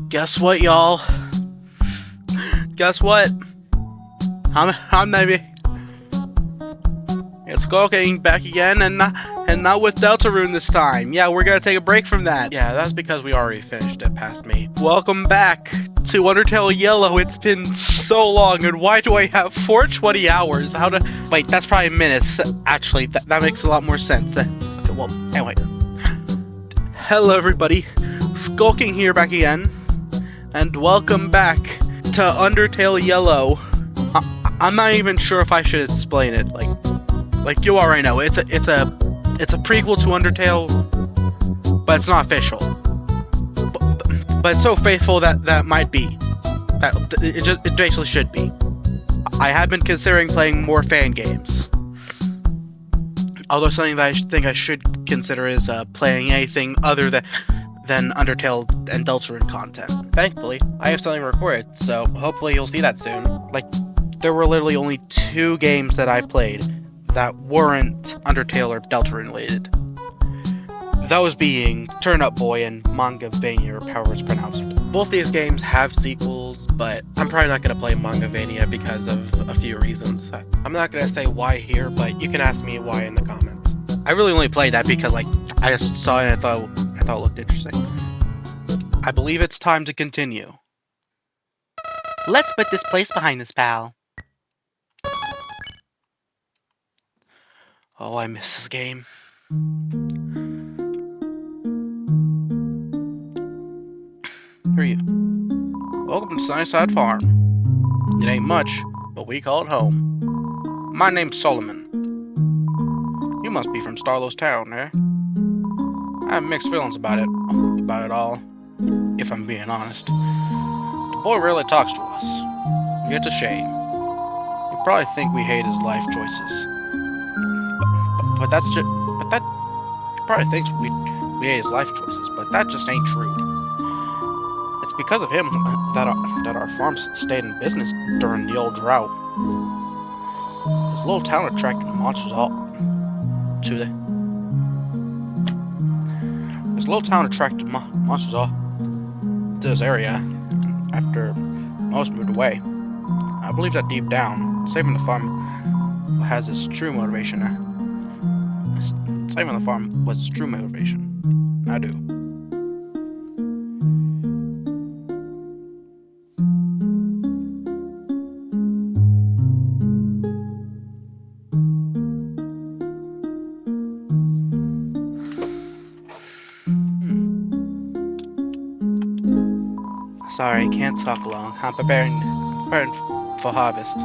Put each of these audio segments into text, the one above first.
Guess what, y'all? Guess what? I'm maybe. It's Skulking back again, and not with Deltarune this time. Yeah, we're gonna take a break from that. Yeah, that's because we already finished it past me. Welcome back to Undertale Yellow. It's been so long, and why do I have 420 hours? Wait, that's probably minutes. Actually, that makes a lot more sense. Okay, well, anyway. Hello, everybody. Skulking here back again, and welcome back to Undertale Yellow. I'm not even sure if I should explain it. Like you already know, it's a prequel to Undertale, but it's not official. But it's so faithful that might be. That it basically should be. I have been considering playing more fan games. Although something that I think I should consider is playing anything other than Undertale and Deltarune content. Thankfully, I have something recorded, so hopefully you'll see that soon. There were literally only 2 games that I played that weren't Undertale or Deltarune related. Those being Turnip Boy and Mangavania, or however it's pronounced. Both these games have sequels, but I'm probably not going to play Mangavania because of a few reasons. I'm not going to say why here, but you can ask me why in the comments. I really only played that because I just saw it and I thought it looked interesting. I believe it's time to continue. Let's put this place behind us, pal. Oh, I miss this game. Who are you? Welcome to Sunnyside Farm. It ain't much, but we call it home. My name's Solomon. You must be from Starlow's Town, eh? I have mixed feelings about it all, if I'm being honest. The boy rarely talks to us. It's a shame. You probably think we hate his life choices. But he probably thinks we hate his life choices, but that just ain't true. It's because of him that our farms stayed in business during the old drought. This little town attracted monsters all to this area after most moved away. I believe that deep down, saving the farm has its true motivation. Saving the farm was its true motivation. I do. Sorry, can't talk long. I'm preparing for harvest.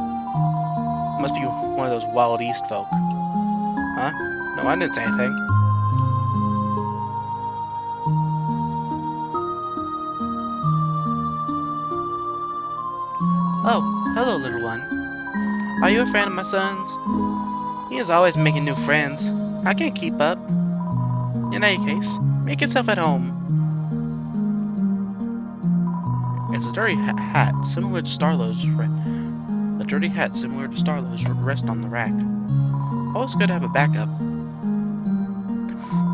Must be one of those wild east folk. Huh? No, I didn't say anything. Oh, hello, little one. Are you a friend of my son's? He is always making new friends. I can't keep up. In any case, make yourself at home. It's a dirty hat similar to Starlow's. Rest on the rack. Always good to have a backup.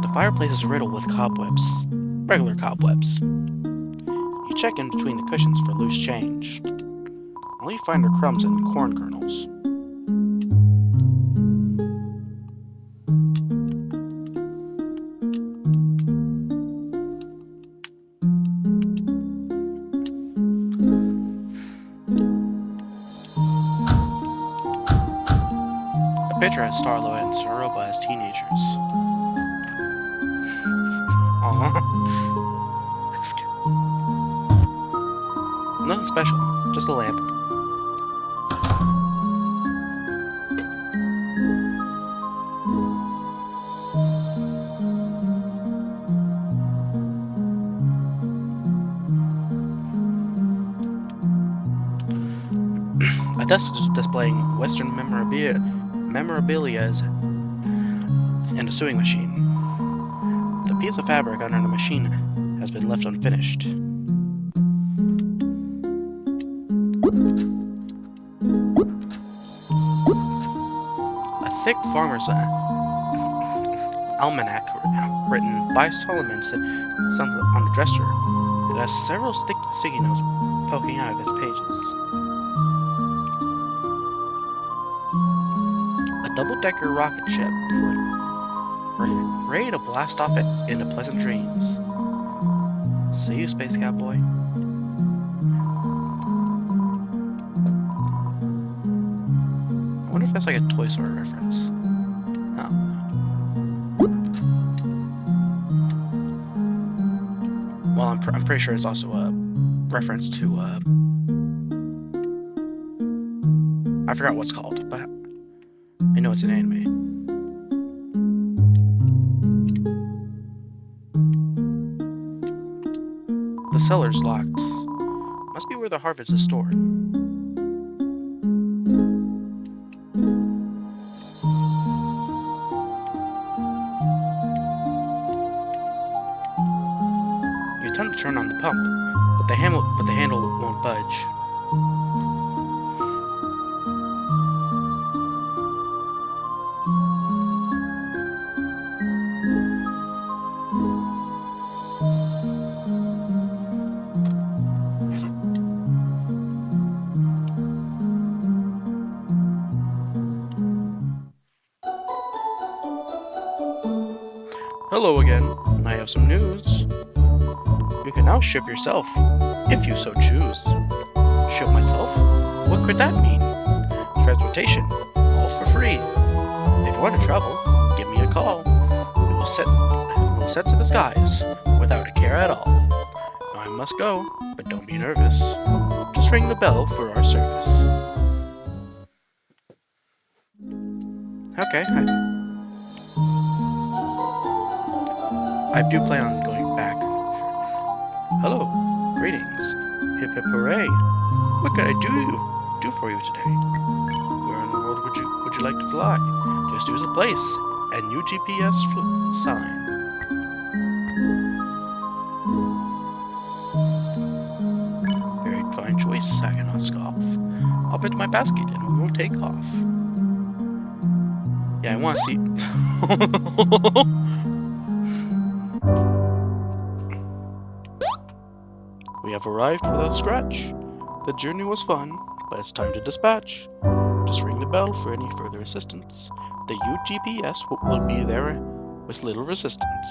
The fireplace is riddled with cobwebs. Regular cobwebs. You check in between the cushions for loose change. All you find are crumbs and corn kernels. A picture of Starlow and Soroba as teenagers. Aww. Nothing special, just a lamp. A desk displaying Western memorabilia and a sewing machine. The piece of fabric under the machine has been left unfinished. A thick farmer's almanac written by Solomon on the dresser. It has several sticky notes poking out of its pages. A double-decker rocket ship, ready to blast off into pleasant dreams. See you, Space Cowboy. I wonder if that's like a Toy Story reference. Oh. Well, I'm pretty sure it's also a reference to, I forgot what's called, but I know it's an anime. The cellar's locked. Must be where the harvest is stored. You attempt to turn on the pump, but the handle won't budge. Hello again, I have some news. You can now ship yourself, if you so choose. Ship myself? What could that mean? Transportation, all for free. If you want to travel, give me a call. We will set to the skies, without a care at all. Now I must go, but don't be nervous. Just ring the bell for our service. Okay, I do plan on going back. Hello, greetings. Hip hip hooray. What can I do for you today? Where in the world would you like to fly? Just use a place and new GPS sign. Very fine choice, I cannot scoff. Hop into my basket and we will take off. Yeah, I want to see. We have arrived without scratch. The journey was fun, but it's time to dispatch. Just ring the bell for any further assistance. The UGPS will be there with little resistance.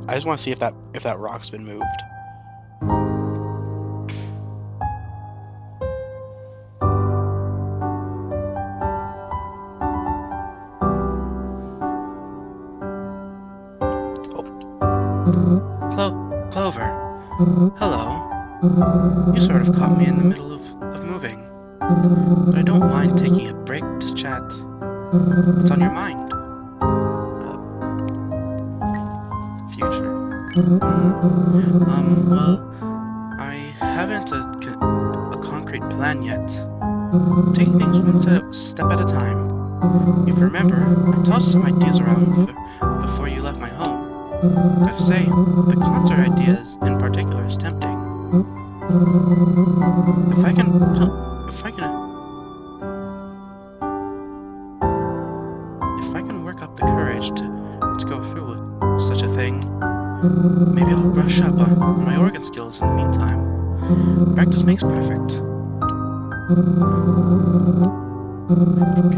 I just want to see if that rock's been moved. Clover. Hello. You sort of caught me in the middle of moving. But I don't mind taking a break to chat. What's on your mind? Future. Well, I haven't a concrete plan yet. Taking things one step at a time. If you remember, I tossed some ideas around before you left my home. Gotta say, the concert ideas in particular is tempting. If I can work up the courage to go through with such a thing, maybe I'll brush up on my organ skills in the meantime. Practice makes perfect. I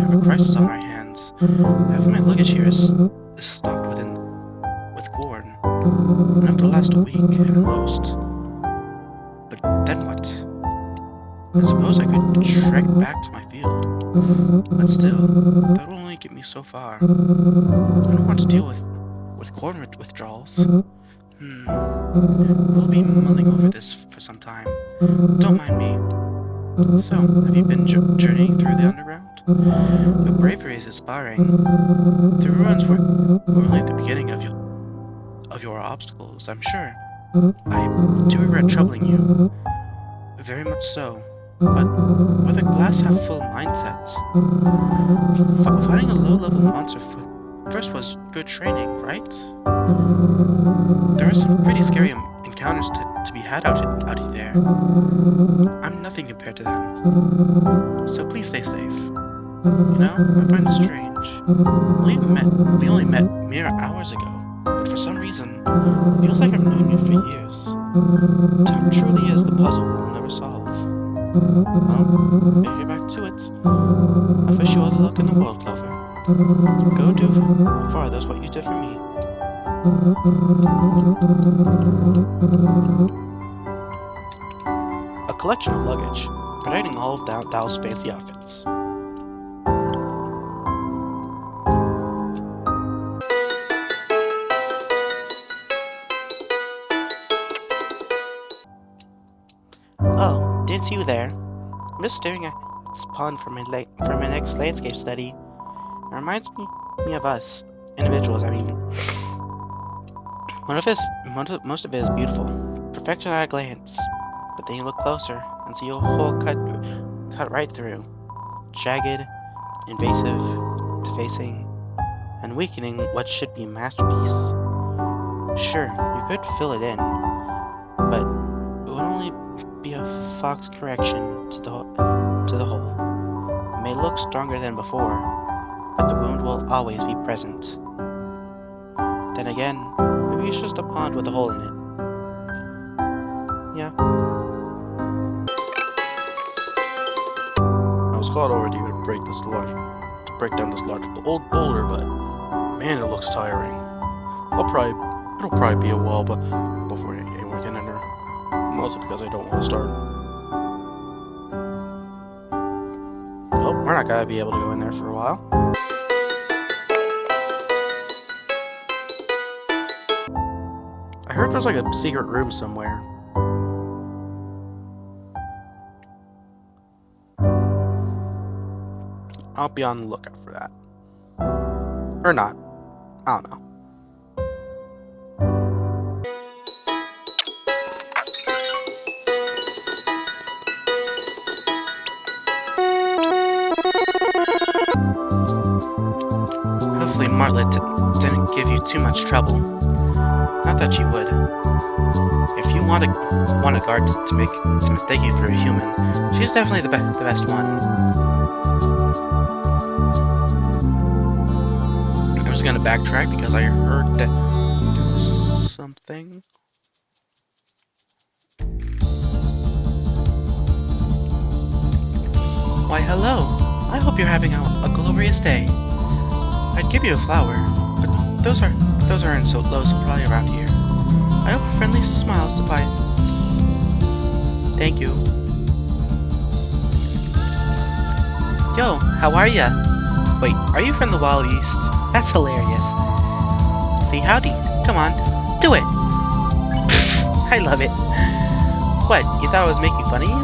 have a crisis on my hands. Half of my luggage here is stocked with corn. Enough to last a week at the most. But then what? I suppose I could trek back to my field. But still, that will only get me so far. I don't want to deal with corn withdrawals. We'll be mulling over this for some time. Don't mind me. So, have you been journeying through the underground? Your bravery is inspiring. The ruins were only the beginning of your obstacles, I'm sure. I do regret troubling you. Very much so. But with a glass-half-full mindset, fighting a low-level monster first was good training, right? There are some pretty scary encounters to be had out there. I'm nothing compared to them. So please stay safe. You know, I find it strange. We only met mere hours ago. but for some reason, it feels like I've known you for years. Time truly is the puzzle we'll never solve. Well, better get back to it. I wish you all the luck in the world, Clover. Go do for others what you did for me. A collection of luggage, containing all of Dal's fancy outfits. Oh, it's you there. I'm just staring at this pond for my next landscape study. It reminds me of us, individuals, I mean. Most of it is beautiful, perfection at a glance. But then you look closer and see a hole cut right through, jagged, invasive, defacing, and weakening what should be a masterpiece. Sure, you could fill it in, but it would only be a fox correction to the hole. It may look stronger than before, but the wound will always be present. Then again, maybe it's just a pond with a hole in it. Yeah. I was called over to break down this large old boulder, but man, it looks tiring. It'll probably be a while, but before anyone can enter. Mostly because I don't want to start. Oh, we're not gonna be able to go in there for a while. I heard there's like a secret room somewhere. I'll be on the lookout for that. Or not. I don't know. Hopefully Martlet didn't give you too much trouble. Not that she would. If you want a guard to mistake you for a human, she's definitely the best one. I was gonna backtrack because I heard that there was something. Why, hello. I hope you're having a glorious day. I'd give you a flower, but those aren't so low supply around here. I hope a friendly smile suffices. Thank you. Yo, how are ya? Wait, are you from the Wild East? That's hilarious. Say howdy. Come on, do it. I love it. What, you thought I was making fun of you?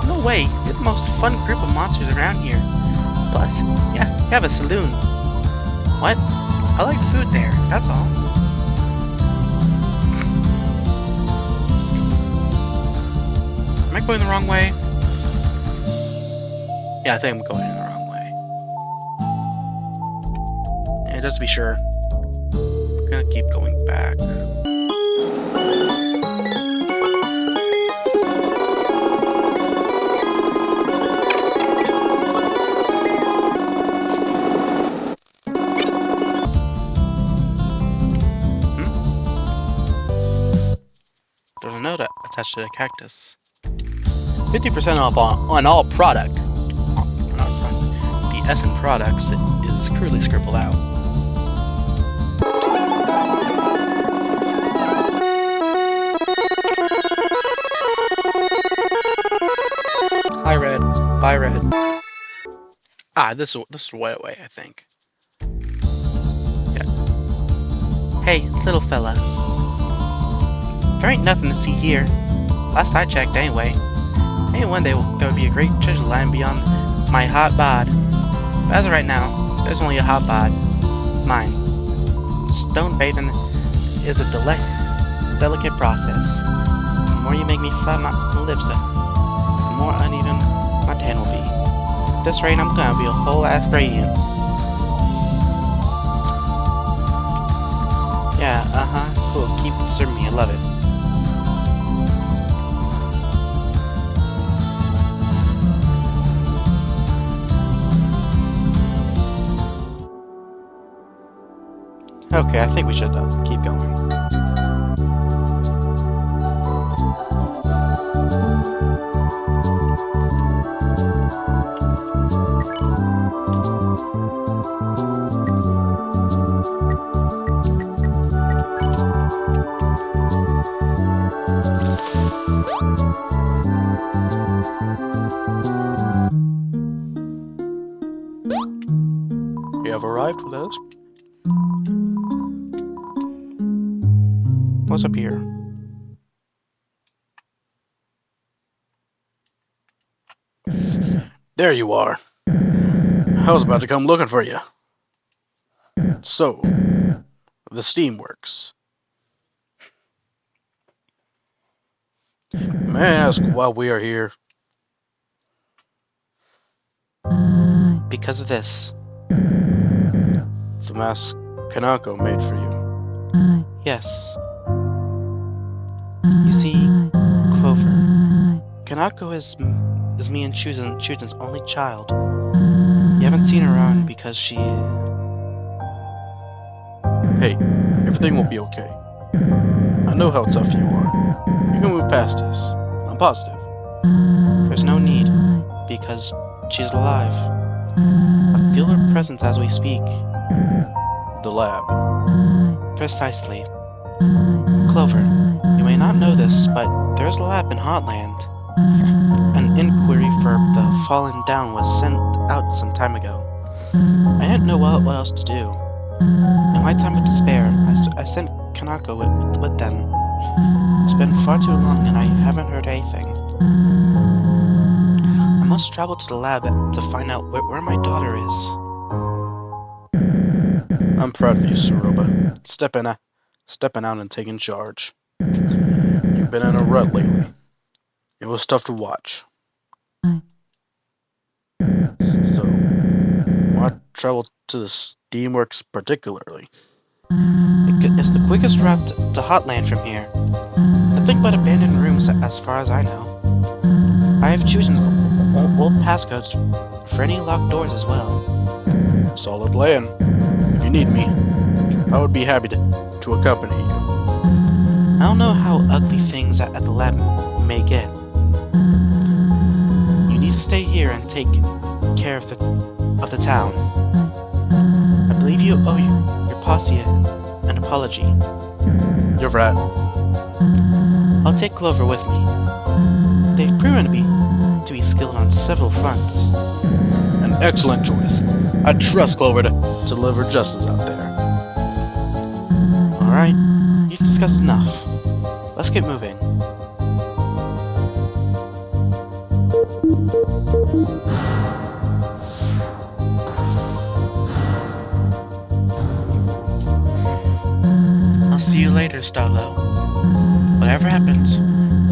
No way, you're the most fun group of monsters around here. Plus, yeah, you have a saloon. What? I like the food there, that's all. Am I going the wrong way? Yeah, I think I'm going in the wrong way. And just to be sure, I'm gonna keep going back. There's a note attached to the cactus. 50% off on all product. The S in products is crudely scribbled out. Hi, Red. Bye, Red. Ah, this is way away, I think. Yeah. Hey, little fella. There ain't nothing to see here. Last I checked, anyway. Maybe one day there would be a great treasure lying beyond my hot bod. But as of right now, there's only a hot bod. Mine. Stone bathing is a delicate process. The more you make me flap my lips, the more uneven my tan will be. At this rate, I'm gonna be a whole ass gradient. Yeah, cool. Keep serving me. I love it. Okay, I think we should keep going. We have arrived with us. What's up here? There you are. I was about to come looking for you. So, the steam works. May I ask why we are here? Because of this. The mask Kanako made for you. Yes. You see, Clover, Kanako is me and Chuden's only child. You haven't seen her around because she... Hey, everything will be okay. I know how tough you are. You can move past this. I'm positive. There's no need, because she's alive. I feel her presence as we speak. The lab. Precisely. Clover, you may not know this, but there's a lab in Hotland. An inquiry for the Fallen Down was sent out some time ago. I didn't know what else to do. In my time of despair, I sent Kanako with them. It's been far too long and I haven't heard anything. I must travel to the lab to find out where my daughter is. I'm proud of you, Suroba. Stepping out and taking charge. You've been in a rut lately. It was tough to watch. So, why travel to the Steamworks particularly? It's the quickest route to Hotland from here. Nothing but abandoned rooms as far as I know. I have chosen old passcodes for any locked doors as well. Solid plan. If you need me, I would be happy to accompany you. I don't know how ugly things at the lab may get. You need to stay here and take care of the town. I believe you owe your posse an apology. You're right. I'll take Clover with me. They've proven to be skilled on several fronts. An excellent choice. I trust Clover to deliver justice out there. Alright, you've discussed enough. Let's get moving. I'll see you later, Starlo. Whatever happens,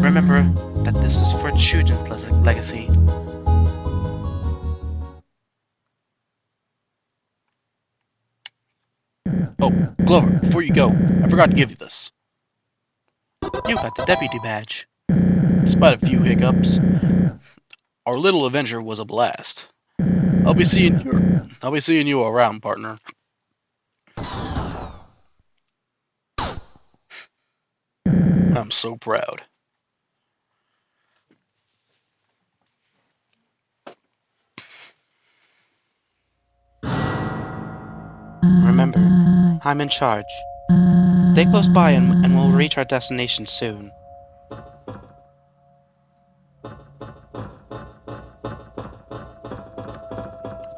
remember that this is for Chuden's legacy. Oh, Clover, before you go, I forgot to give you this. You got the deputy badge. Despite a few hiccups, our little adventure was a blast. I'll be seeing you around, partner. I'm so proud. Remember, I'm in charge. Stay close by and we'll reach our destination soon.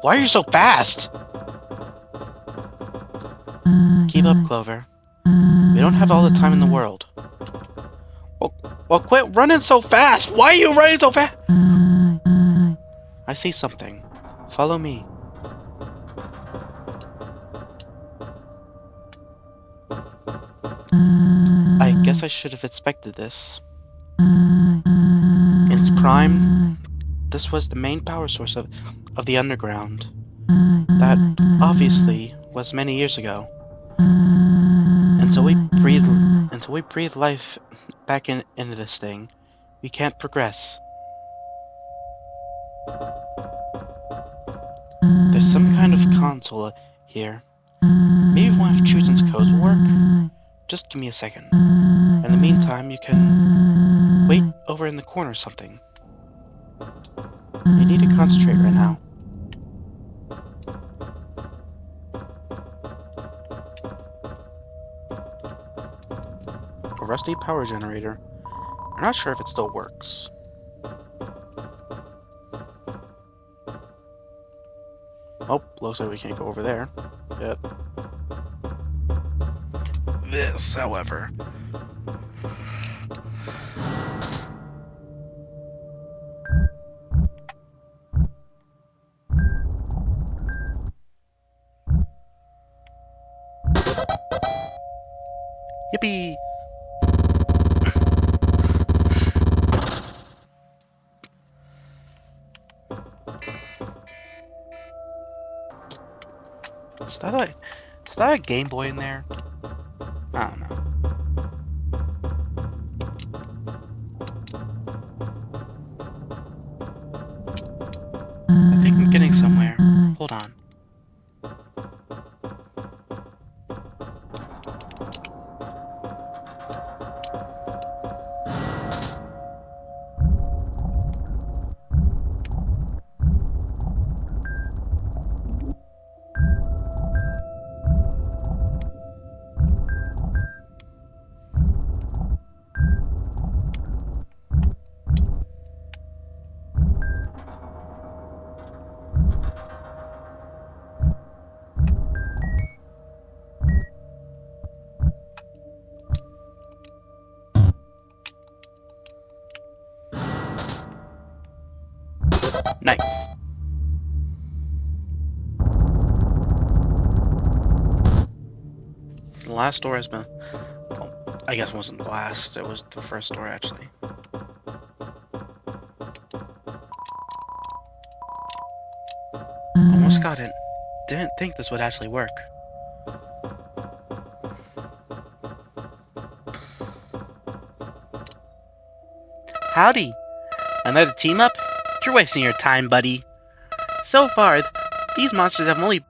Why are you so fast? Keep up, Clover. We don't have all the time in the world. Well, quit running so fast! Why are you running so fast? I see something. Follow me. I guess I should have expected this. In its prime, this was the main power source of the underground. That, obviously, was many years ago. Until we breathe life back into this thing, we can't progress. There's some kind of console here. Maybe one of Chusen's codes will work? Just give me a second. In the meantime, you can wait over in the corner or something. You need to concentrate right now. A rusty power generator. I'm not sure if it still works. Oh, looks like we can't go over there. Yep. This, however. Yippee! Is that a Game Boy in there? I don't know. I think I'm getting somewhere. Hold on. Nice. The last door has been... Well, I guess it wasn't the last. It was the first door, actually. Almost got it. Didn't think this would actually work. Howdy! Another team up? You're wasting your time, buddy. So far, these monsters have only...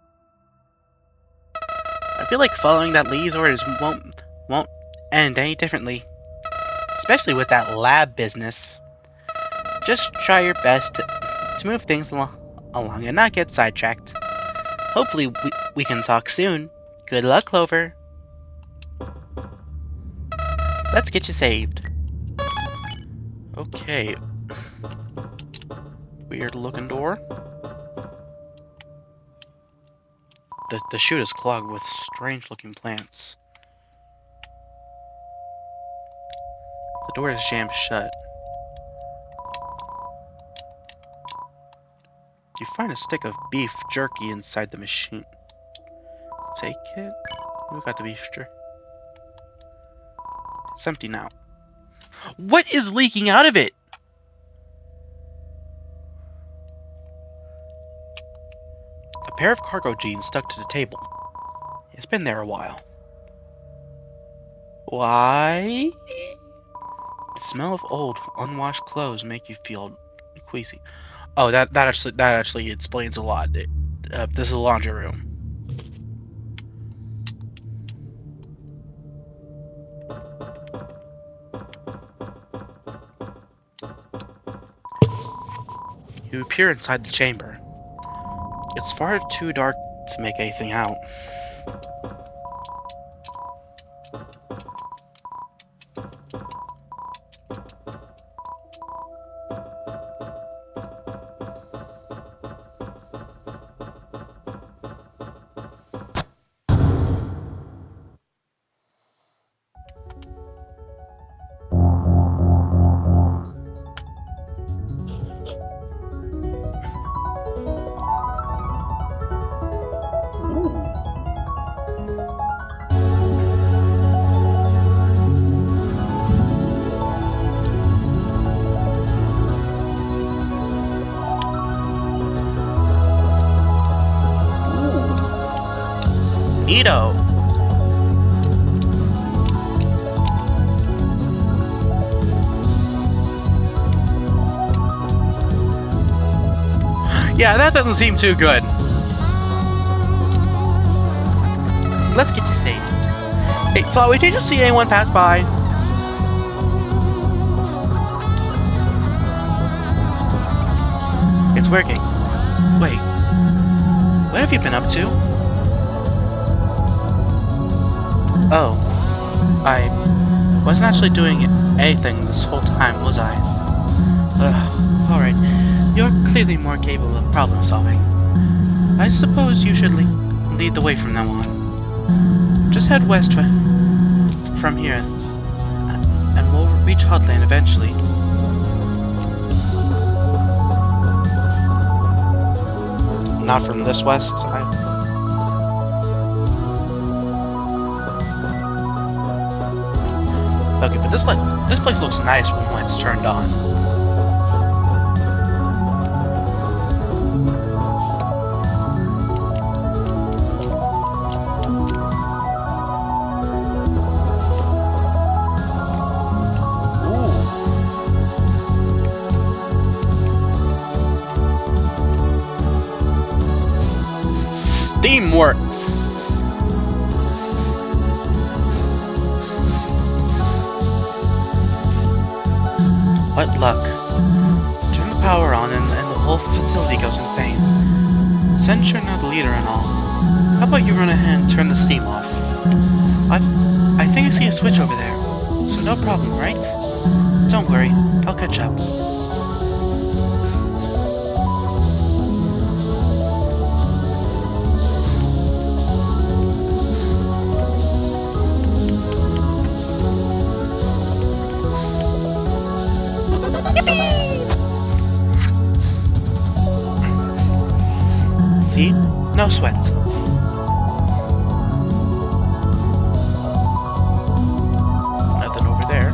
I feel like following that lead's orders won't end any differently. Especially with that lab business. Just try your best to move things along and not get sidetracked. Hopefully we can talk soon. Good luck, Clover. Let's get you saved. Okay. Weird looking door. The chute is clogged with strange looking plants. The door is jammed shut. You find a stick of beef jerky inside the machine. Take it. We got the beef jerky. It's empty now. What is leaking out of it? A pair of cargo jeans stuck to the table. It's been there a while. Why? The smell of old, unwashed clothes make you feel queasy. Oh, that actually explains a lot. This is a laundry room. You appear inside the chamber. It's far too dark to make anything out. Neato. Yeah, that doesn't seem too good. let's get you safe. Hey, Chloe, did you see anyone pass by? It's working. Wait, what have you been up to? Oh, I wasn't actually doing anything this whole time, was I? Alright, you're clearly more capable of problem solving. I suppose you should lead the way from now on. Just head west from here, and we'll reach Hotland eventually. Not from this west. Okay, but this place looks nice when it's turned on. Steamworks. What luck. Turn the power on and the whole facility goes insane. Since you're not the leader and all, how about you run ahead and turn the steam off? I think I see a switch over there, so no problem, right? Don't worry, I'll catch up. See? No sweat. Nothing over there.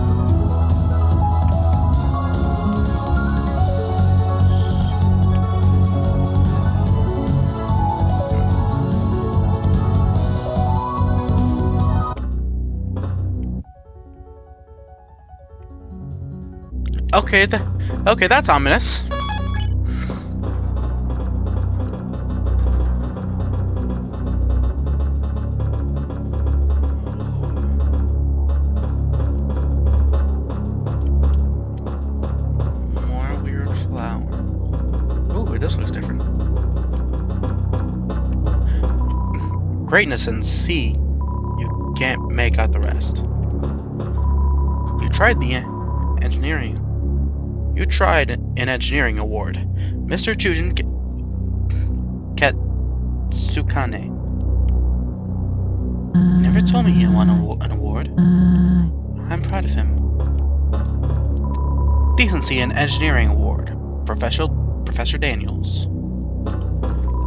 Okay, that's ominous. This looks different. Greatness and C. You can't make out the rest. You tried engineering. You tried an engineering award. Mr. Chujin Ketsukane never told me he won an award. I'm proud of him. Decency and Engineering Award. Professor Daniels.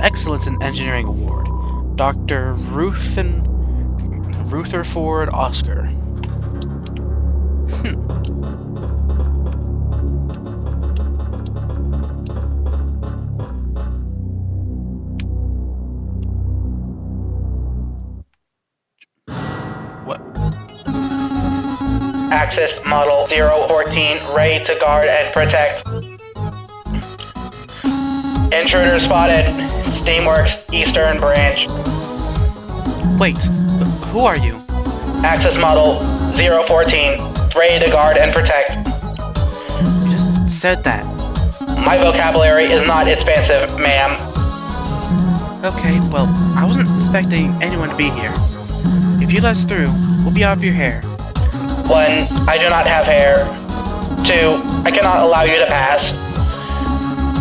Excellence in Engineering Award. Dr. Rutherford Oscar. What? Axis Model 014, ready to guard and protect. Intruder spotted. Steamworks, Eastern Branch. Wait, who are you? Axis Model 014, ready to guard and protect. You just said that. My vocabulary is not expansive, ma'am. Okay, well, I wasn't expecting anyone to be here. If you let us through, we'll be out of your hair. 1, I do not have hair. 2, I cannot allow you to pass.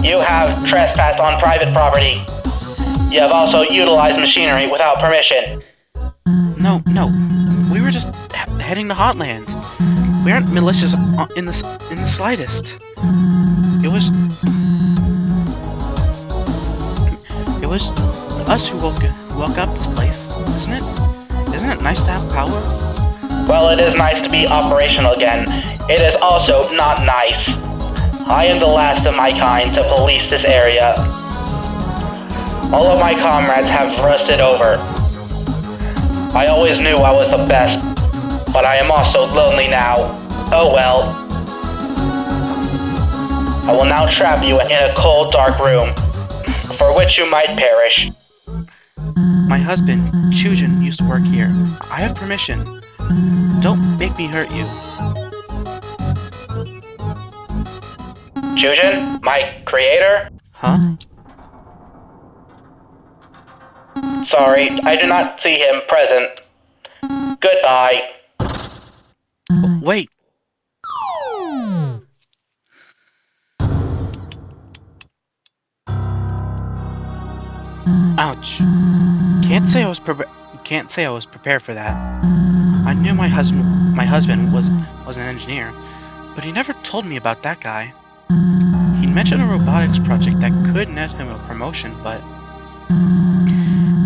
You have trespassed on private property. You have also utilized machinery without permission. No. We were just heading to Hotland. We aren't malicious in the slightest. It was us who woke up this place, isn't it? Isn't it nice to have power? Well, it is nice to be operational again. It is also not nice. I am the last of my kind to police this area. All of my comrades have rusted over. I always knew I was the best, but I am also lonely now. Oh well. I will now trap you in a cold, dark room, for which you might perish. My husband, Chujin, used to work here. I have permission. Don't make me hurt you. Chujin, my creator? Huh? Sorry, I do not see him present. Goodbye. Wait. Ouch. Can't say I was prepared for that. I knew my husband was an engineer, but he never told me about that guy. He mentioned a robotics project that could net him a promotion, but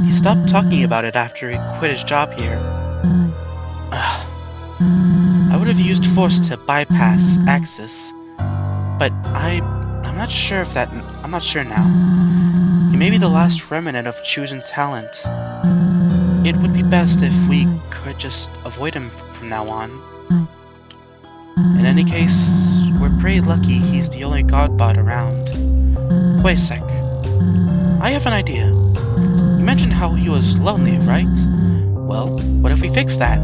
he stopped talking about it after he quit his job here. I would have used force to bypass access, but I'm not sure now. He may be the last remnant of Chujin's talent. It would be best if we could just avoid him from now on. In any case, we're pretty lucky he's the only godbot around. Wait a sec. I have an idea. You mentioned how he was lonely, right? Well, what if we fix that?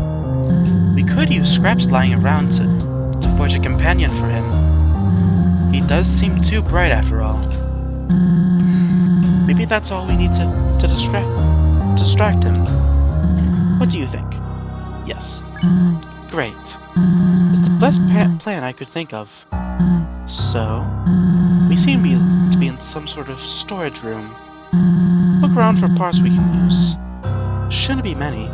We could use scraps lying around to forge a companion for him. He does seem too bright after all. Maybe that's all we need to distract him. What do you think? Yes. Great. It's the best plan I could think of. So, we seem to be in some sort of storage room. Look around for parts we can use. Shouldn't be many.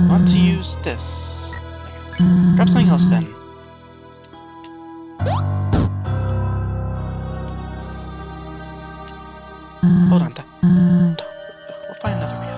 Want to use this? Grab something else then. Hold on. We'll find another meal.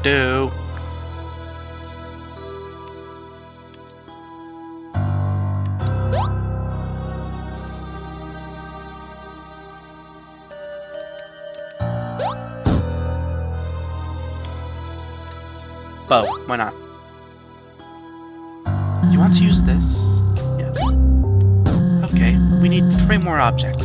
Do. Bow, why not? You want to use this? Yes. Okay, we need 3 more objects.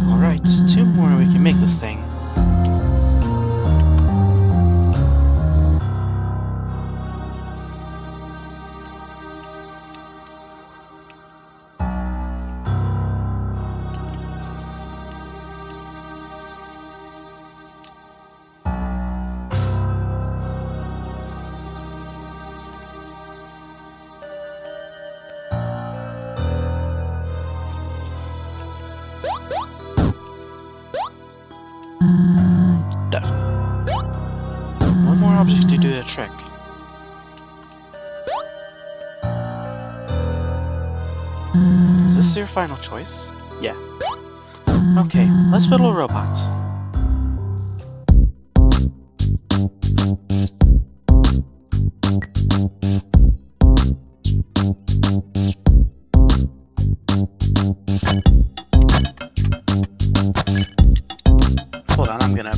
Alright, 2 more and we can make this thing. One more object to do the trick. Is this your final choice? Yeah. Okay, let's build a robot. Hold on, I'm gonna...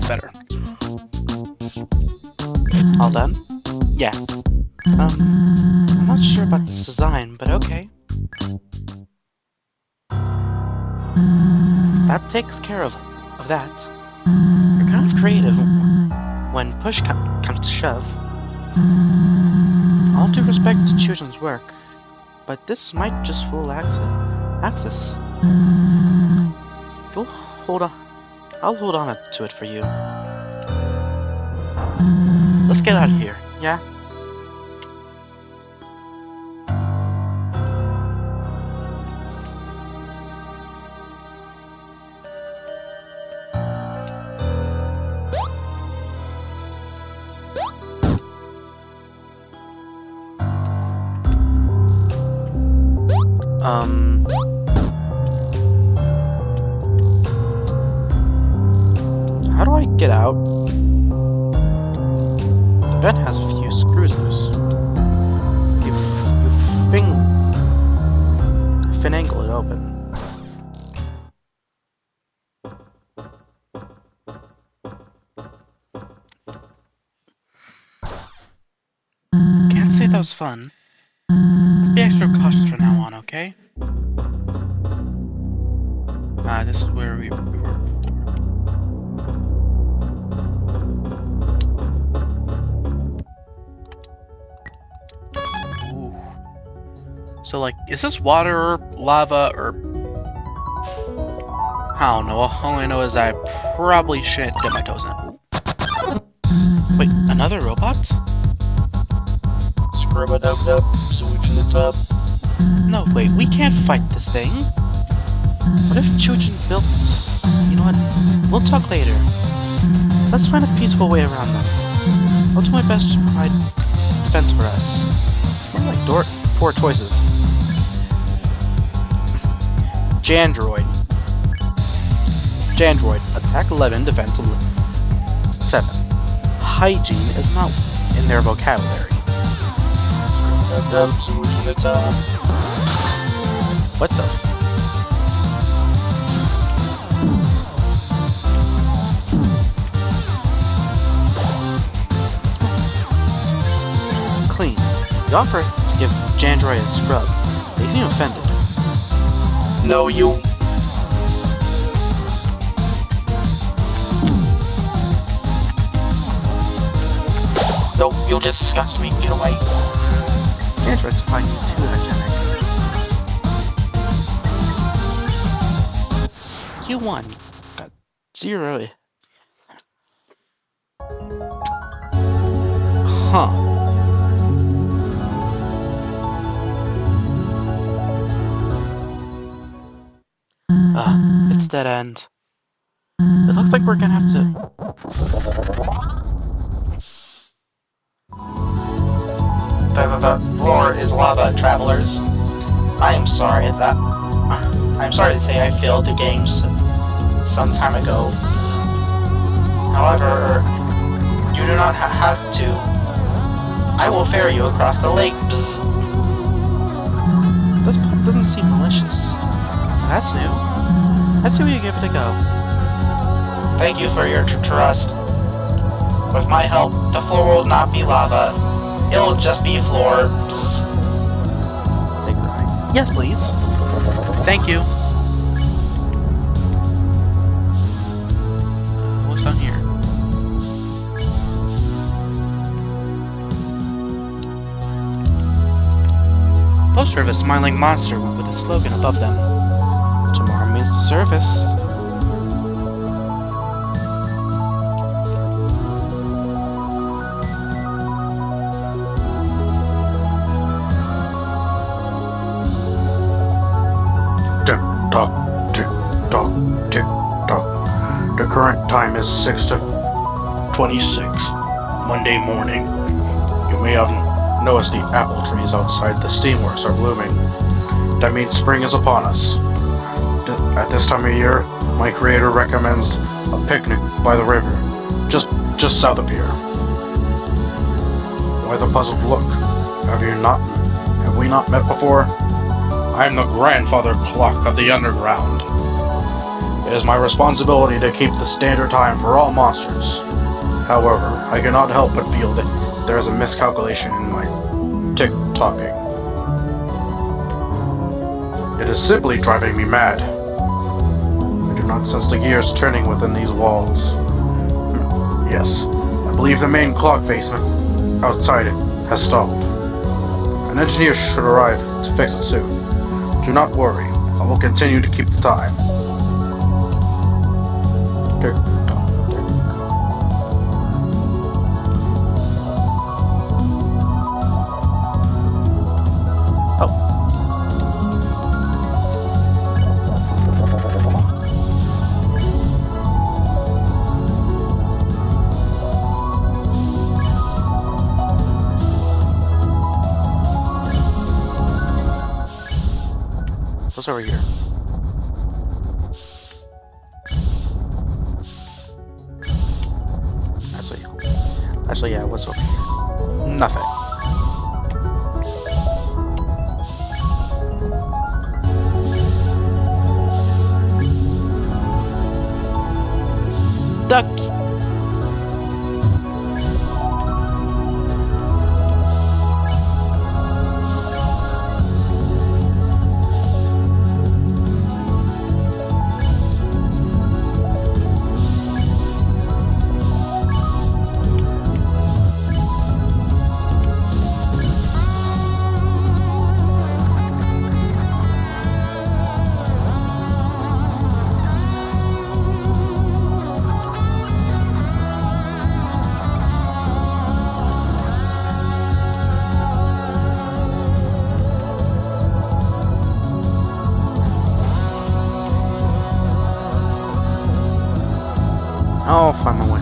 better. All done? Yeah. I'm not sure about this design, but okay. That takes care of that. You're kind of creative when push comes to shove. All due respect to Chujin's work, but this might just fool Axis. You'll hold on. I'll hold on to it for you. Let's get out of here, yeah? How do I get out? The vent has a few screws loose. You finagle it open. Can't say that was fun. Let's be extra cautious from now on, okay? This is where we were before. Ooh. So, like, is this water, lava, or... I don't know. All I know is I probably shouldn't dip my toes in it. Wait, another robot? Scrub-a-dub-dub, switch in the tub. No, wait, we can't fight this thing. What if Chujin built... You know what? We'll talk later. Let's find a peaceful way around them. I'll do my best to provide defense for us. What are like 4 choices? Jandroid. Attack 11, defense 7. Hygiene is not in their vocabulary. Scrub-a-dub-dub, switch in the tub. What the Clean. The offer to give Jandroid a scrub. They seem offended. No, you. No, you'll just disgust me. Get away. Jandroid's finding you too hygienic. You won. Got 0. Huh. It's dead end. It looks like we're gonna have to... The floor is lava, travelers. I'm sorry to say I failed the games some time ago. However, you do not have to. I will ferry you across the lake. This pump doesn't seem malicious. That's new. Let's see if we can give it a go. Thank you for your trust. With my help, the floor will not be lava. It'll just be floor. Take the ride. Yes, please. Thank you. What's on here? Poster of a smiling monster with a slogan above them. Tomorrow means the service. The current time is 6:26, Monday morning. You may have noticed the apple trees outside the steamworks are blooming. That means spring is upon us. At this time of year, my creator recommends a picnic by the river, just south of here. Why the puzzled look? Have we not met before? I am the grandfather clock of the underground. It is my responsibility to keep the standard time for all monsters. However, I cannot help but feel that there is a miscalculation in my tick-tocking. It is simply driving me mad. I do not sense the gears turning within these walls. Yes, I believe the main clock face outside it has stopped. An engineer should arrive to fix it soon. Do not worry, I will continue to keep the time. What's over here? Actually, yeah, what's over here? Nothing. Duck! I'll find my way.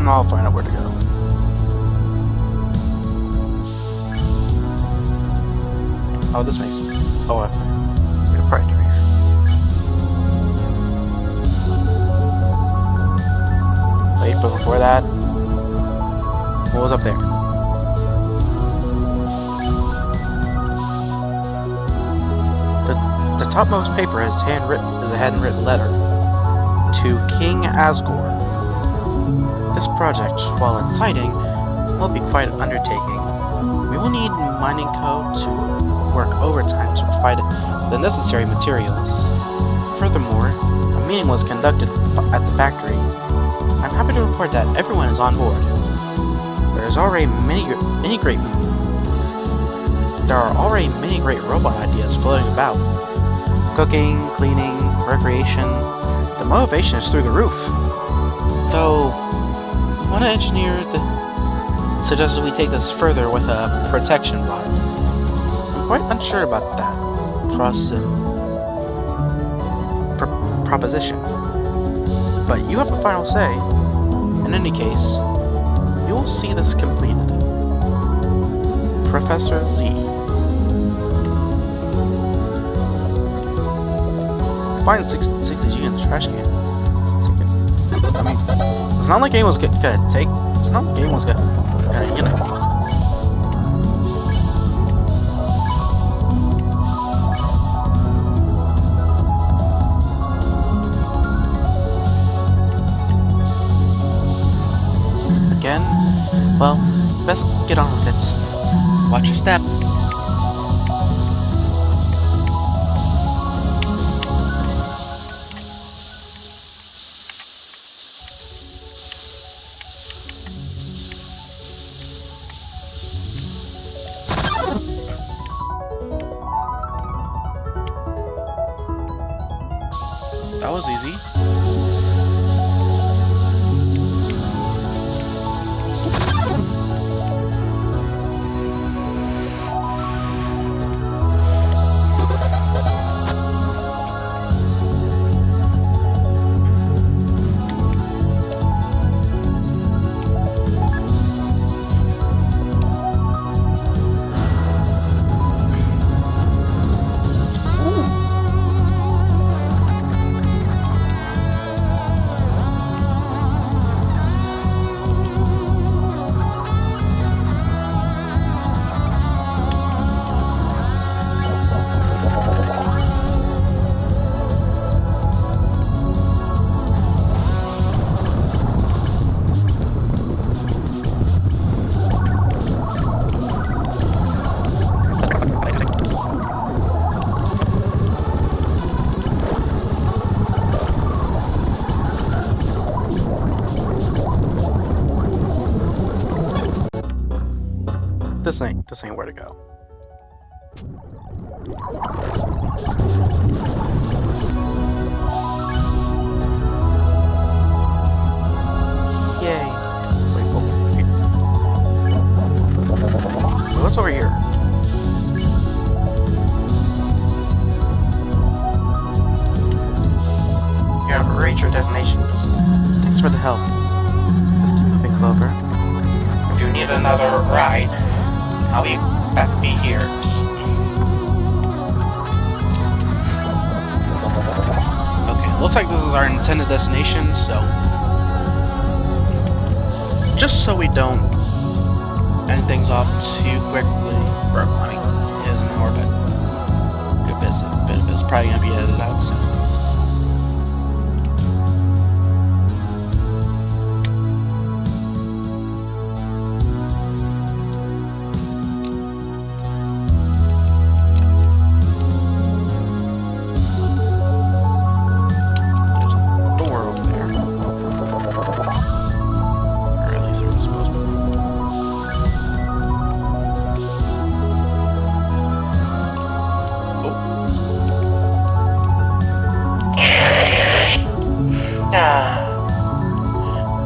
I'll find out where to go. Oh, this makes sense. Oh, I'm probably through here. Wait, but before that, what was up there? The topmost paper is a handwritten letter to King Asgore. This project, while exciting, will be quite an undertaking. We will need mining code to work overtime to provide the necessary materials. Furthermore, a meeting was conducted at the factory. I'm happy to report that everyone is on board. There are already many great robot ideas floating about. Cooking, cleaning, recreation. The motivation is through the roof. Though, one engineer suggested we take this further with a protection bottle. I'm quite unsure about that proposition. But you have the final say. In any case, you will see this completed. Professor Z. Find 60G in the trash can. I mean, it's not like game was gonna take. It's not like game was gonna, you know. Again, well, best get on with it. Watch your step. That was easy. to go. Yay. Wait, what's over here? You have reached your destination. Thanks for the help. Let's keep moving, Clover. If you need another ride, I'll be here. Okay, looks like this is our intended destination, so... just so we don't end things off too quickly, or, I mean, it isn't more, but good bit of it's probably gonna be edited out soon.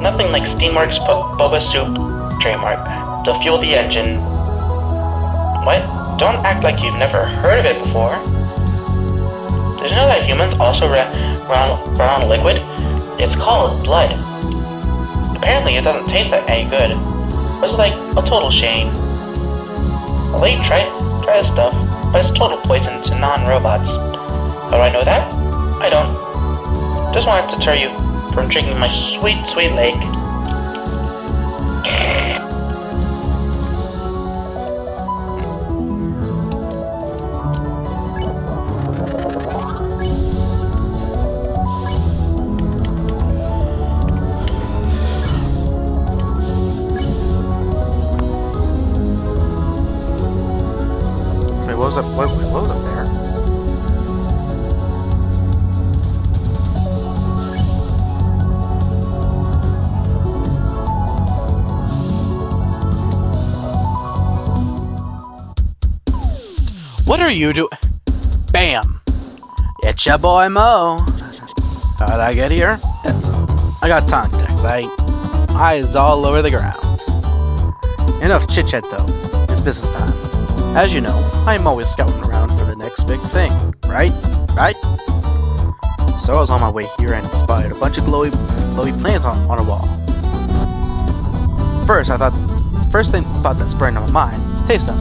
Nothing like Steamworks Boba Soup trademark to fuel the engine. What? Don't act like you've never heard of it before. Did you know that humans also run on liquid? It's called blood. Apparently it doesn't taste that any good. It's like a total shame. I'll let you try this stuff, but it's total poison to non-robots. How do I know that? I don't. Just wanted to deter you from drinking my sweet, sweet lake. Wait, what was up? What was up there? What are you doing? Bam! It's your boy Mo. How'd I get here? I got contacts. Eyes all over the ground. Enough chit chat though. It's business time. As you know, I'm always scouting around for the next big thing, right? Right? So I was on my way here and spotted a bunch of glowy plants on a wall. First thing thought that sprang to my mind, taste them.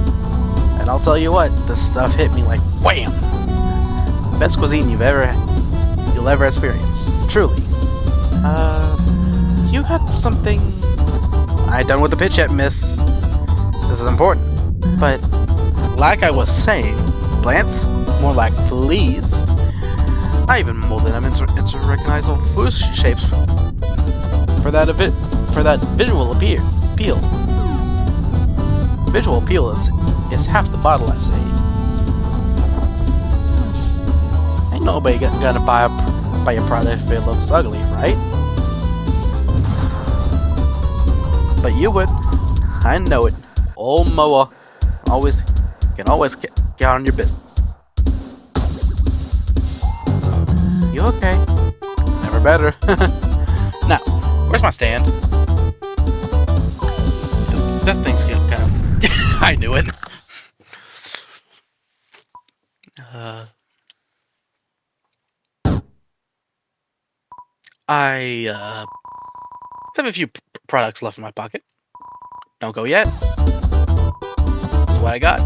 And I'll tell you what, this stuff hit me like wham! Best cuisine you'll ever experience. Truly. You got something... I ain't done with the pitch yet, miss. This is important. But, like I was saying, plants? More like fleas. I even molded them into recognizable food shapes for that visual appeal. Visual appeal is half the bottle, I say. Ain't nobody gonna buy a product if it looks ugly, right? But you would. I know it. Old Moa can always get on your business. You okay? Never better. Now, where's my stand? That thing's kind of... I knew it. I have a few products left in my pocket. Don't go yet. That's what I got.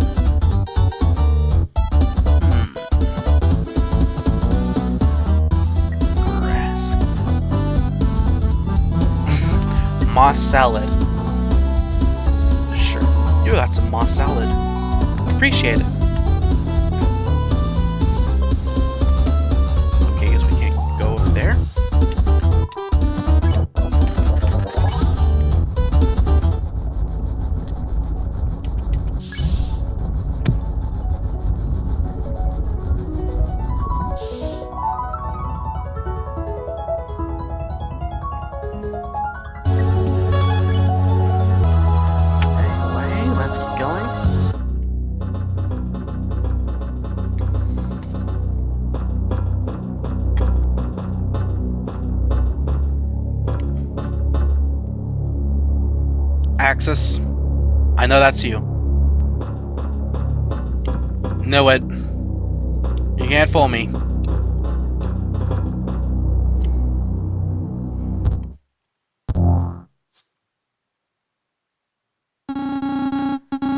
Grass. Moss salad. Sure. You got some moss salad. Appreciate it. Okay, guess we can't go over there. Anyway, let's keep going. Axis, I know that's you. Know it. You can't fool me.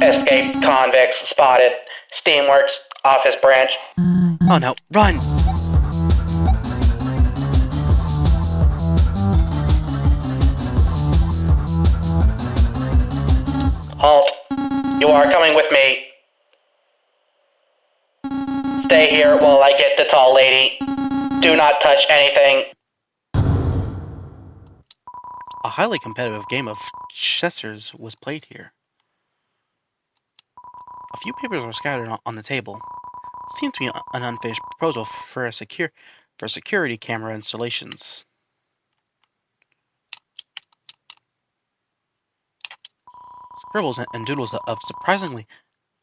Escaped convicts spotted. Steamworks, office branch. Oh no, run! Halt. You are coming with me. Stay here while I get the tall lady. Do not touch anything. A highly competitive game of chessers was played here. A few papers were scattered on the table. Seemed to be an unfinished proposal for security camera installations. Scribbles and doodles of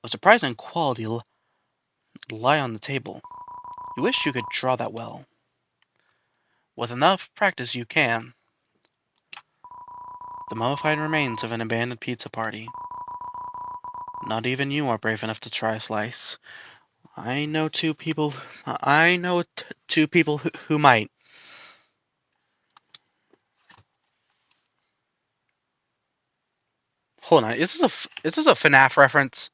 surprising quality lie on the table. You wish you could draw that well. With enough practice, you can. The mummified remains of an abandoned pizza party. Not even you are brave enough to try a slice. I know two people who might. Hold on, is this a FNAF reference?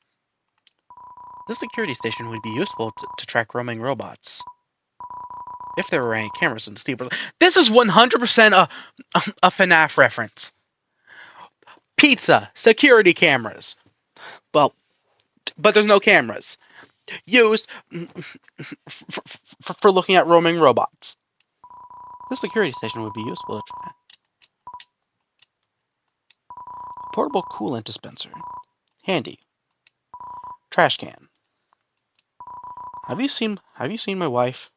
This security station would be useful to track roaming robots. If there were any cameras in the steeple. This is 100% a FNAF reference. Pizza, security cameras. Well, but there's no cameras. Used for looking at roaming robots. This security station would be useful to track. A portable coolant dispenser. Handy. Trash can. Have you seen my wife?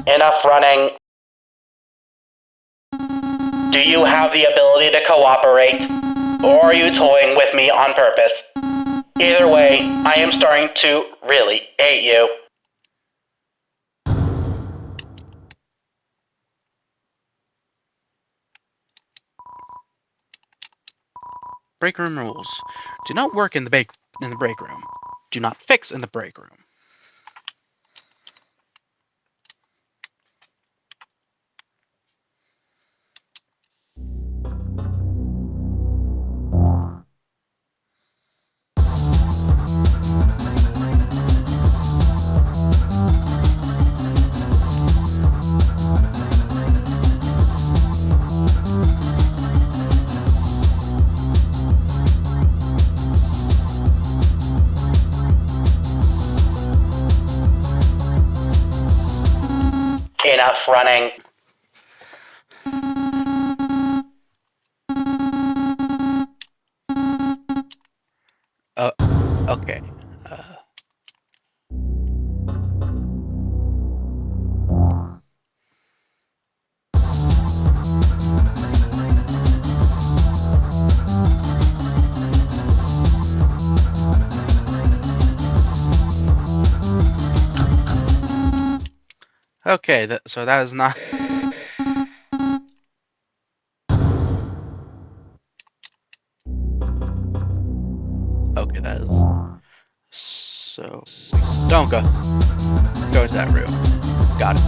Enough running. Do you have the ability to cooperate? Or are you toying with me on purpose? Either way, I am starting to really hate you. Break room rules. Do not work in the break room. Do not fix in the break room. Enough running. Okay. Okay, so that is not. Okay, that is. So. Don't go. Go to that room. Got it.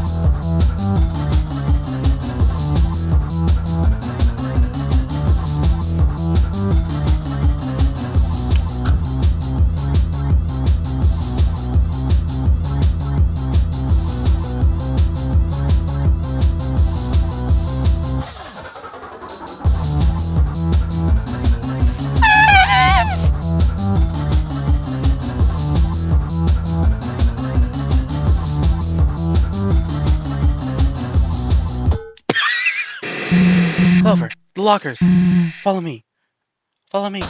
Clover, the lockers. Follow me. Follow me.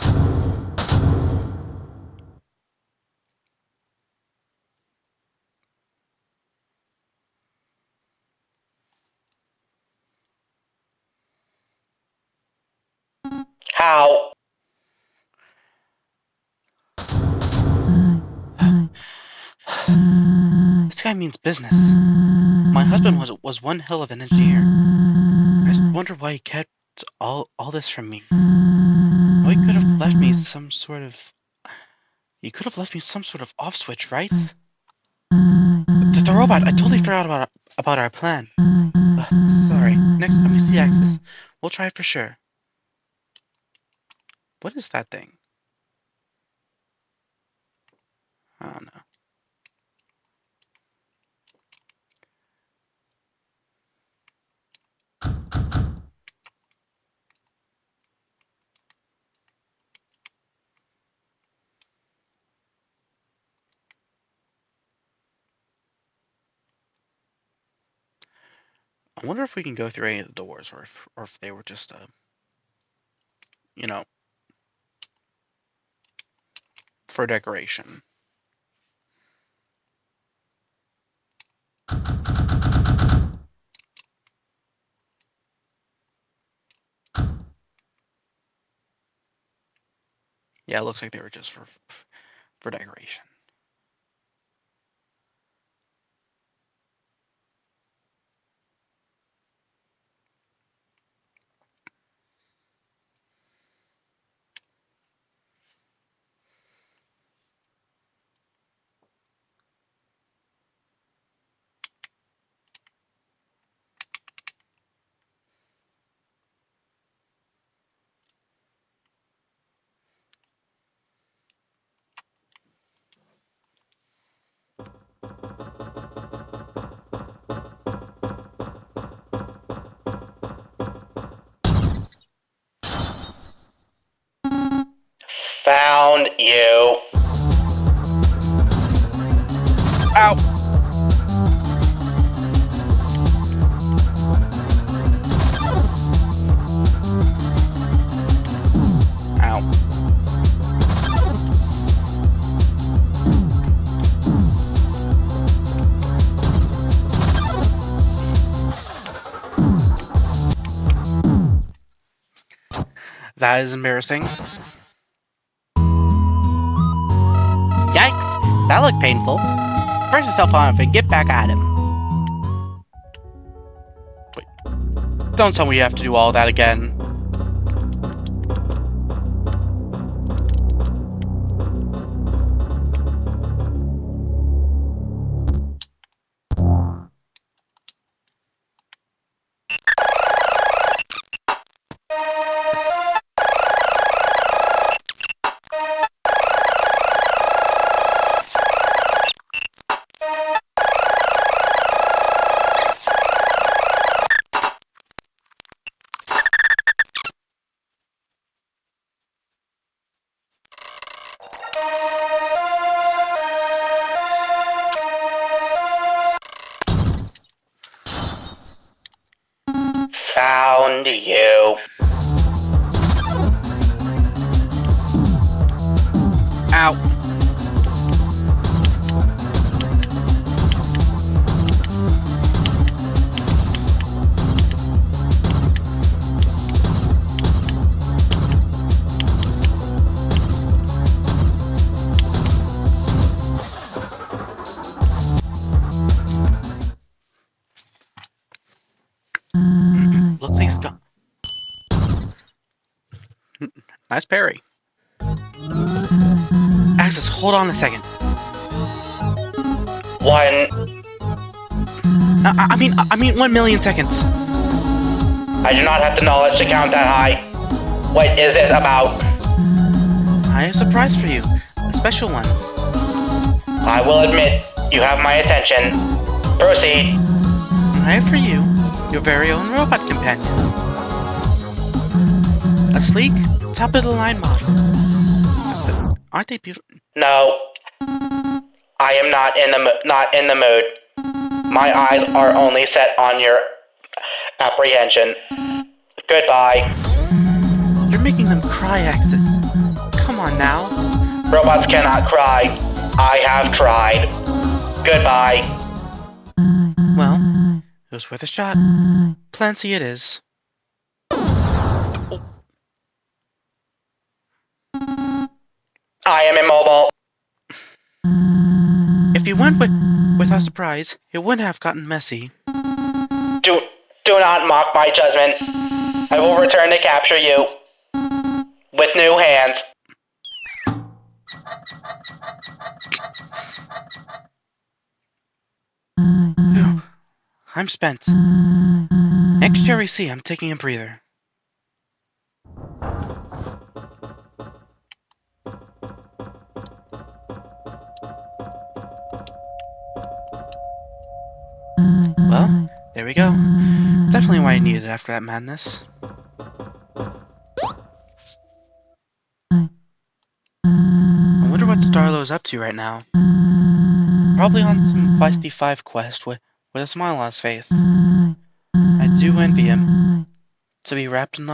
How? This guy means business. My husband was one hell of an engineer. I just wonder why he kept all this from me. Oh, he could have left me some sort of... You could have left me some sort of off switch, right? The robot, I totally forgot about our plan. Sorry. Next time we see Axis, we'll try for sure. What is that thing? I don't know. I wonder if we can go through any of the doors, or if they were just you know, for decoration. Yeah, it looks like they were just for decoration. Found you. Ow! Ow. That is embarrassing. Yikes! That looked painful. Brace yourself on and get back at him. Wait. Don't tell me you have to do all that again. Found you. Ow. Looks like he's gone. Nice parry. Axis, hold on a second. I mean 1 million seconds. I do not have the knowledge to count that high. What is this about? I have a surprise for you. A special one. I will admit, you have my attention. Proceed. I have for you your very own robot companion. A sleek, top-of-the-line model. But aren't they beautiful? No. I am not in the mood. My eyes are only set on your apprehension. Goodbye. You're making them cry, Axis. come on now. Robots cannot cry. I have tried. Goodbye. Well, it was worth a shot. Plenty it is. I am immobile. If you went without surprise, it wouldn't have gotten messy. Do not mock my judgment. I will return to capture you. With new hands. Phew. I'm spent. Next year we see, I'm taking a breather. Well, there we go. Definitely what I needed after that madness. I wonder what Starlow's up to right now. Probably on some feisty 5 quest with a smile on his face. I do envy him. To be wrapped in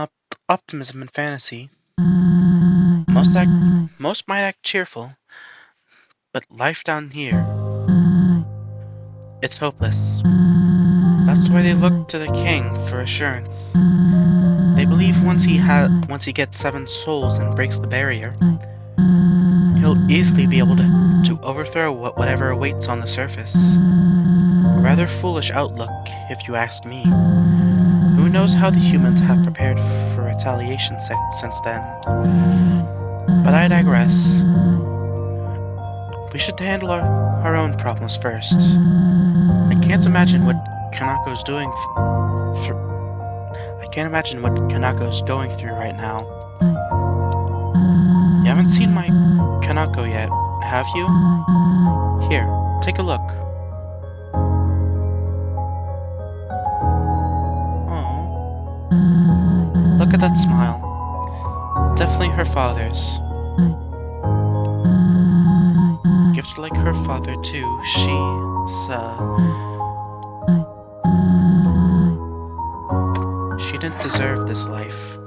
optimism and fantasy. Most might act cheerful, but life down here, it's hopeless. That's why they look to the king for assurance. They believe once he gets 7 souls and breaks the barrier, he'll easily be able to overthrow whatever awaits on the surface. A rather foolish outlook, if you ask me. Who knows how the humans have prepared for retaliation since then. But I digress. We should handle our own problems first. I can't imagine what Kanako's doing I can't imagine what Kanako's going through right now. You haven't seen my Kanako yet, have you? Here, take a look. Oh. Look at that smile. Definitely her father's. Gifted like her father too, she didn't deserve this life.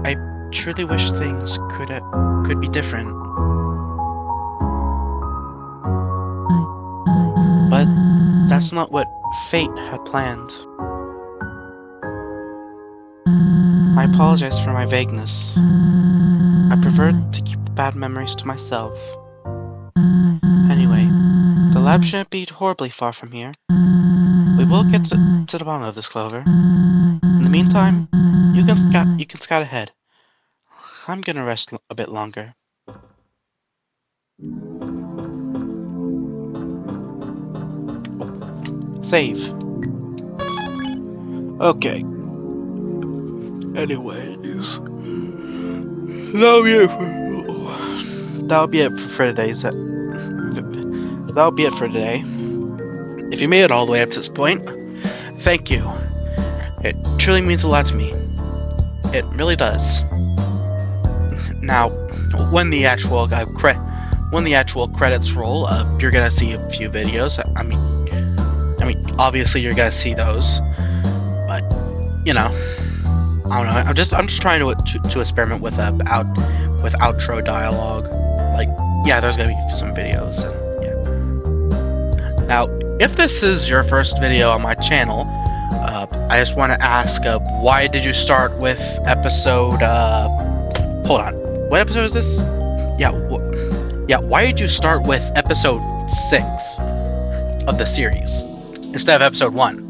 I truly wish things could be different. But that's not what fate had planned. I apologize for my vagueness. I prefer to keep bad memories to myself. Anyway, the lab shouldn't be horribly far from here. We will get to the bottom of this, Clover. In the meantime, you can scout ahead. I'm gonna rest a bit longer. Save. Okay. Anyways, that'll be it for today's. That'll be it for today. If you made it all the way up to this point, thank you. It truly means a lot to me. It really does. Now, when the actual credits roll, you're gonna see a few videos. I mean, obviously you're gonna see those, but you know, I don't know. I'm just trying to experiment with outro dialogue. Like, yeah, there's gonna be some videos. And, yeah. Now, if this is your first video on my channel, I just want to ask, why did you start with episode? Hold on, what episode is this? Yeah, why did you start with episode 6 of the series instead of episode 1?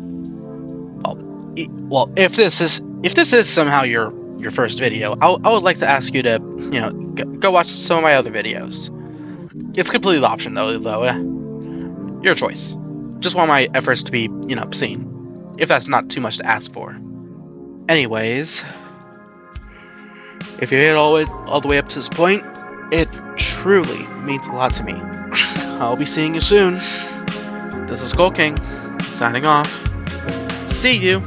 Well, if this is somehow your first video, I would like to ask you to, go watch some of my other videos. It's completely option though. Your choice. Just want my efforts to be, seen. If that's not too much to ask for. Anyways, if you made it all the way up to this point, it truly means a lot to me. I'll be seeing you soon. This is Skull King, signing off. See you.